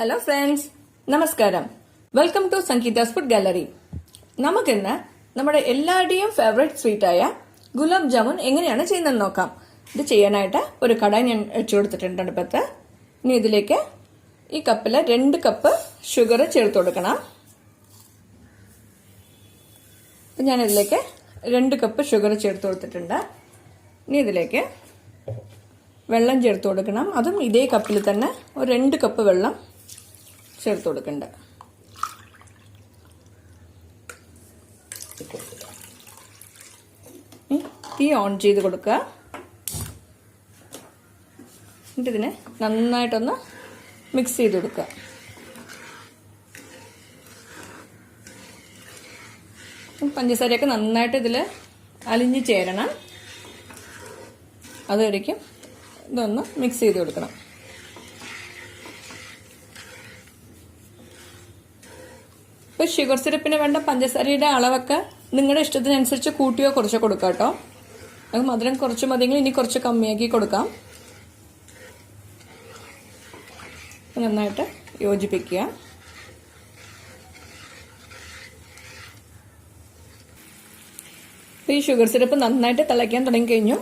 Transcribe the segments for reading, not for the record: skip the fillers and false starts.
Hello friends, നമസ്കാരം. Welcome to Sangeetha's food gallery. നമുക്കിന്ന് നമ്മുടെ എല്ലാവരുടെയും ഫേവറേറ്റ് സ്വീറ്റായ ഗുലാബ് ജാമുൻ എങ്ങനെയാണ് ചെയ്യുന്നതെന്ന് നോക്കാം. ഇത് ചെയ്യാനായിട്ട് ഒരു കടായി ഞാൻ വെച്ചു കൊടുത്തിട്ടുണ്ട് അടുപ്പത്ത്. ഇനി ഇതിലേക്ക് ഈ കപ്പിൽ 2 കപ്പ് ഷുഗർ ചേർത്ത് കൊടുക്കണം. ഞാൻ ഇതിലേക്ക് 2 കപ്പ് ഷുഗർ ചേർത്ത് കൊടുത്തിട്ടുണ്ട്. ഇനി ഇതിലേക്ക് വെള്ളം ചേർത്ത് കൊടുക്കണം. അതും ഇതേ കപ്പിൽ തന്നെ ഒരു 2 കപ്പ് വെള്ളം ചേർത്ത് കൊടുക്കണ്ട. തീ ഓൺ ചെയ്ത് കൊടുക്കുക. എന്നിട്ട് ഇതിനെ നന്നായിട്ടൊന്ന് മിക്സ് ചെയ്ത് കൊടുക്കുക. പഞ്ചസാരയൊക്കെ നന്നായിട്ട് ഇതിൽ അലിഞ്ഞു ചേരണം. അതുവരയ്ക്കും ഇതൊന്ന് മിക്സ് ചെയ്ത് കൊടുക്കണം. ഇപ്പോൾ ഷുഗർ സിറപ്പിന് വേണ്ട പഞ്ചസാരയുടെ അളവൊക്കെ നിങ്ങളുടെ ഇഷ്ടത്തിനനുസരിച്ച് കൂട്ടിയോ കുറച്ചോ കൊടുക്കാം കേട്ടോ. അത് മധുരം കുറച്ച് മതിയെങ്കിൽ ഇനി കുറച്ച് കമ്മിയാക്കി കൊടുക്കാം. നന്നായിട്ട് യോജിപ്പിക്കുക. ഈ ഷുഗർ സിറപ്പ് നന്നായിട്ട് തിളയ്ക്കാൻ തുടങ്ങിക്കഴിഞ്ഞു.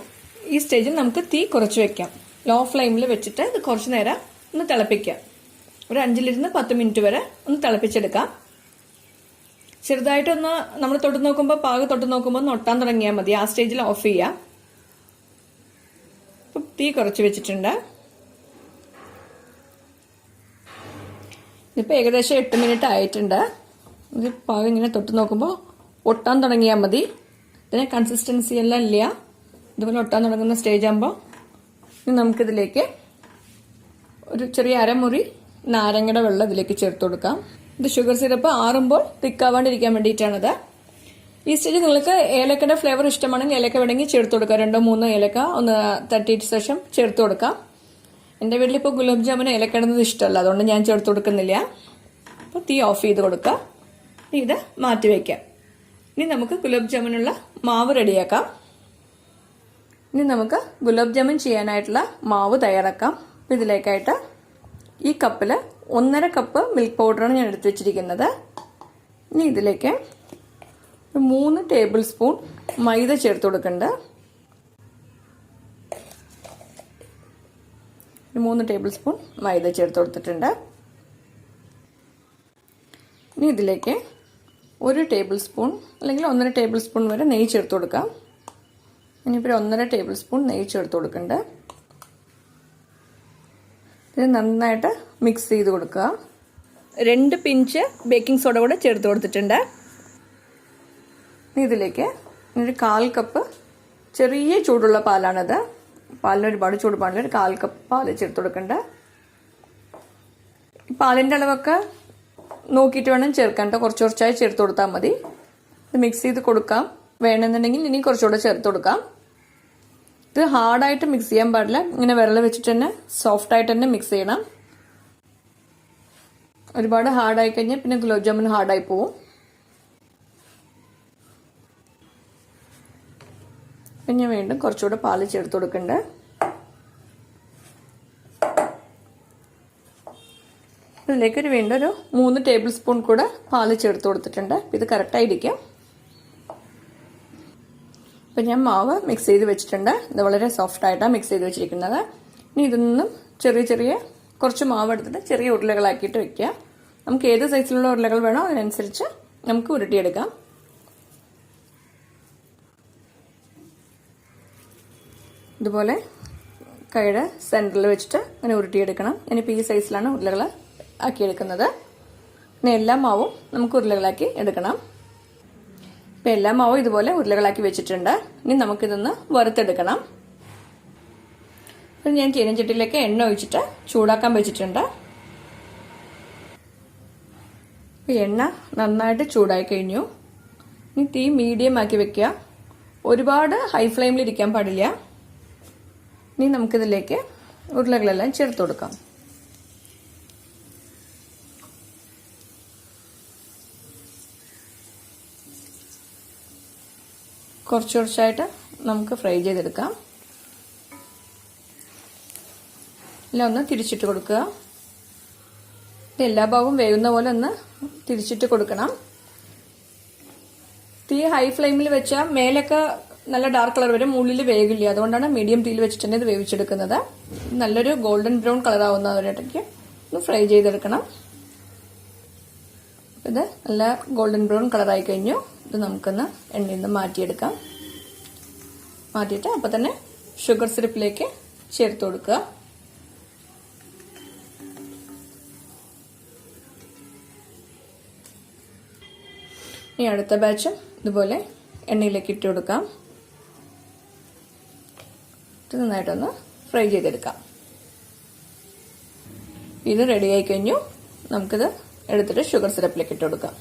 ഈ സ്റ്റേജിൽ നമുക്ക് തീ കുറച്ച് വെക്കാം. ലോ ഫ്ലെയിമിൽ വെച്ചിട്ട് ഇത് കുറച്ച് നേരം ഒന്ന് തിളപ്പിക്കാം. ഒരു 5 10 മിനിറ്റ് വരെ ഒന്ന് തിളപ്പിച്ചെടുക്കാം. ചെറുതായിട്ടൊന്ന് നമ്മൾ തൊട്ട് നോക്കുമ്പോൾ തൊട്ട് നോക്കുമ്പോൾ ഒന്ന് ഒട്ടാൻ തുടങ്ങിയാൽ മതി. ആ സ്റ്റേജിൽ ഓഫ് ചെയ്യാം. തീ കുറച്ച് വെച്ചിട്ടുണ്ട്. ഇതിപ്പോൾ ഏകദേശം 8 മിനിറ്റ് ആയിട്ടുണ്ട്. ഇത് പാകം ഇങ്ങനെ തൊട്ട് നോക്കുമ്പോൾ ഒട്ടാൻ തുടങ്ങിയാൽ മതി. ഇതിന് കൺസിസ്റ്റൻസി എല്ലാം ഇല്ല. ഇതുപോലെ ഒട്ടാൻ തുടങ്ങുന്ന സ്റ്റേജ് ആകുമ്പോൾ നമുക്കിതിലേക്ക് ഒരു ചെറിയ അരമുറി നാരങ്ങയുടെ വെള്ളം ഇതിലേക്ക് ചേർത്ത് കൊടുക്കാം. ഇത് ഷുഗർ സിറപ്പ് ആറുമ്പോൾ തിക്കാവാണ്ടിരിക്കാൻ വേണ്ടിയിട്ടാണത്. ഈ സ്റ്റേജിൽ നിങ്ങൾക്ക് ഏലക്കയുടെ ഫ്ലേവർ ഇഷ്ടമാണെങ്കിൽ ഏലക്ക വേണമെങ്കിൽ ചേർത്ത് കൊടുക്കാം. 2-3 ഏലക്ക ഒന്ന് തട്ടിയിട്ട് ശേഷം ചേർത്ത് കൊടുക്കാം. എൻ്റെ വീട്ടിൽ ഇപ്പോൾ ഗുലാബ് ജാമുൻ ഏലക്ക ഇടുന്നത് ഇഷ്ടമല്ല, അതുകൊണ്ട് ഞാൻ ചേർത്ത് കൊടുക്കുന്നില്ല. അപ്പോൾ തീ ഓഫ് ചെയ്ത് കൊടുക്കുക. ഇത് മാറ്റി വയ്ക്കാം. ഇനി നമുക്ക് ഗുലാബ് ജാമുനുള്ള മാവ് റെഡിയാക്കാം. ഇനി നമുക്ക് ഗുലാബ് ജാമുൻ ചെയ്യാനായിട്ടുള്ള മാവ് തയ്യാറാക്കാം. ഇതിലേക്കായിട്ട് ഈ കപ്പിൽ 1.5 കപ്പ് മിൽക്ക് പൗഡറാണ് ഞാൻ എടുത്തു വെച്ചിരിക്കുന്നത്. ഇനി ഇതിലേക്ക് 3 ടേബിൾ സ്പൂൺ മൈദ ചേർത്ത് കൊടുക്കുന്നുണ്ട്. 3 ടേബിൾ സ്പൂൺ മൈദ ചേർത്ത് കൊടുത്തിട്ടുണ്ട്. ഇനി ഇതിലേക്ക് 1 ടേബിൾ സ്പൂൺ അല്ലെങ്കിൽ 1.5 ടേബിൾ സ്പൂൺ വരെ നെയ്യ് ചേർത്ത് കൊടുക്കാം. ഇനിയിപ്പോൾ 1.5 ടേബിൾ സ്പൂൺ നെയ്യ് ചേർത്ത് കൊടുക്കുന്നുണ്ട്. ഇത് നന്നായിട്ട് മിക്സ് ചെയ്ത് കൊടുക്കുക. 2 പിഞ്ച് ബേക്കിംഗ് സോഡ കൂടെ ചേർത്ത് കൊടുത്തിട്ടുണ്ട്. ഇതിലേക്ക് ഒരു 1/4 കപ്പ് ചെറിയ ചൂടുള്ള പാലാണിത്. പാലിന് ഒരുപാട് ചൂട് പാടില്ല. ഒരു 1/4 കപ്പ് പാല് ചേർത്ത് കൊടുക്കണ്ട. പാലിൻ്റെ അളവൊക്കെ നോക്കിയിട്ട് വേണം ചേർക്കാൻ കേട്ടോ. കുറച്ച് കുറച്ചായി ചേർത്ത് കൊടുത്താൽ മതി. ഇത് മിക്സ് ചെയ്ത് കൊടുക്കാം. വേണമെന്നുണ്ടെങ്കിൽ ഇനി കുറച്ചുകൂടെ ചേർത്ത് കൊടുക്കാം. ഇത് ഹാർഡായിട്ട് മിക്സ് ചെയ്യാൻ പാടില്ല. ഇങ്ങനെ വിരൽ വെച്ചിട്ട് തന്നെ സോഫ്റ്റായിട്ട് തന്നെ മിക്സ് ചെയ്യണം. ഒരുപാട് ഹാർഡായി കഴിഞ്ഞാൽ പിന്നെ ഗുലാബ് ജാമുൻ ഹാർഡായി പോവും. പിന്നെ വീണ്ടും കുറച്ചുകൂടെ പാല് ചേർത്ത് കൊടുക്കണ്ടേ. ഇതിലേക്ക് വീണ്ടും ഒരു 3 ടേബിൾ സ്പൂൺ കൂടെ പാല് ചേർത്ത് കൊടുത്തിട്ടുണ്ട്. ഇത് കറക്റ്റായിരിക്കും. ഇപ്പം ഞാൻ മാവ് മിക്സ് ചെയ്ത് വെച്ചിട്ടുണ്ട്. ഇത് വളരെ സോഫ്റ്റായിട്ടാണ് മിക്സ് ചെയ്ത് വെച്ചിരിക്കുന്നത്. ഇനി ഇതൊന്നും ചെറിയ കുറച്ച് മാവ് എടുത്തിട്ട് ചെറിയ ഉരുളകളാക്കിയിട്ട് വെക്കുക. നമുക്ക് ഏത് സൈസിലുള്ള ഉരുളകൾ വേണോ അതിനനുസരിച്ച് നമുക്ക് ഉരുട്ടിയെടുക്കാം. ഇതുപോലെ കൈയുടെ സെൻറ്ററിൽ വെച്ചിട്ട് അങ്ങനെ ഉരുട്ടിയെടുക്കണം. ഞാനിപ്പോൾ ഈ സൈസിലാണ് ഉരുളകൾ ആക്കിയെടുക്കുന്നത്. ഇനി എല്ലാ മാവും നമുക്ക് ഉരുളകളാക്കി എടുക്കണം. ഇപ്പം എല്ലാ മാവും ഇതുപോലെ ഉരുളകളാക്കി വെച്ചിട്ടുണ്ട്. ഇനി നമുക്കിതൊന്ന് വറുത്തെടുക്കണം. ഞാൻ ചീനച്ചട്ടിയിലേക്ക് എണ്ണ ഒഴിച്ചിട്ട് ചൂടാക്കാൻ വെച്ചിട്ടുണ്ട്. എണ്ണ നന്നായിട്ട് ചൂടായി കഴിഞ്ഞു. ഇനി തീ മീഡിയം ആക്കി വെക്കുക. ഒരുപാട് ഹൈ ഫ്ലെയിമിൽ ഇരിക്കാൻ പാടില്ല. ഇനി നമുക്കിതിലേക്ക് ഉരുളകളെല്ലാം ചേർത്ത് കൊടുക്കാം. കുറച്ച് കുറച്ചായിട്ട് നമുക്ക് ഫ്രൈ ചെയ്തെടുക്കാം. എല്ലാം ഒന്ന് തിരിച്ചിട്ട് കൊടുക്കുക. എല്ലാ ഭാഗവും വേവുന്ന പോലെ ഒന്ന് തിരിച്ചിട്ട് കൊടുക്കണം. തീ ഹൈ ഫ്ലെയിമിൽ വെച്ചാൽ മേലൊക്കെ നല്ല ഡാർക്ക് കളർ വരും, ഉള്ളിൽ വേവില്ല. അതുകൊണ്ടാണ് മീഡിയം തീയിൽ വെച്ചിട്ട് തന്നെ ഇത് വേവിച്ചെടുക്കുന്നത്. നല്ലൊരു ഗോൾഡൻ ബ്രൗൺ കളർ ആവുന്നവരേക്ക് ഒന്ന് ഫ്രൈ ചെയ്തെടുക്കണം. ഇത് നല്ല ഗോൾഡൻ ബ്രൗൺ കളറായി കഴിഞ്ഞു. ഇത് നമുക്കൊന്ന് എണ്ണയിൽ നിന്ന് മാറ്റിയെടുക്കാം. മാറ്റിയിട്ട് അപ്പം തന്നെ ഷുഗർ സിറപ്പിലേക്ക് ചേർത്ത് കൊടുക്കുക. ഇനി അടുത്ത ബാച്ചും ഇതുപോലെ എണ്ണയിലേക്ക് ഇട്ട് കൊടുക്കാം. ഇത് നന്നായിട്ടൊന്ന് ഫ്രൈ ചെയ്തെടുക്കാം. ഇത് റെഡി ആയി കഴിഞ്ഞു. നമുക്കിത് എടുത്തിട്ട് ഷുഗർ സിറപ്പിലേക്ക് ഇട്ട് കൊടുക്കാം.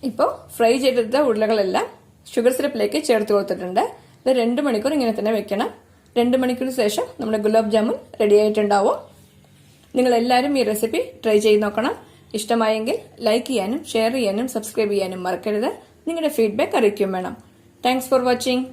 ഇപ്പോൾ ഫ്രൈ ചെയ്തെടുത്ത ഉരുളകളെല്ലാം ഷുഗർ സിറപ്പിലേക്ക് ചേർത്ത് കൊടുത്തിട്ടുണ്ട്. ഇത് 2 മണിക്കൂർ ഇങ്ങനെ തന്നെ വെക്കണം. 2 മണിക്കൂറിന് ശേഷം നമ്മുടെ ഗുലാബ് ജാമുൻ റെഡി ആയിട്ടുണ്ടാവും. നിങ്ങൾ എല്ലാവരും ഈ റെസിപ്പി ട്രൈ ചെയ്ത് നോക്കണം. ഇഷ്ടമായെങ്കിൽ ലൈക്ക് ചെയ്യാനും ഷെയർ ചെയ്യാനും സബ്സ്ക്രൈബ് ചെയ്യാനും മറക്കരുത്. നിങ്ങളുടെ ഫീഡ്ബാക്ക് അറിയിക്കും വേണം. Thanks for watching.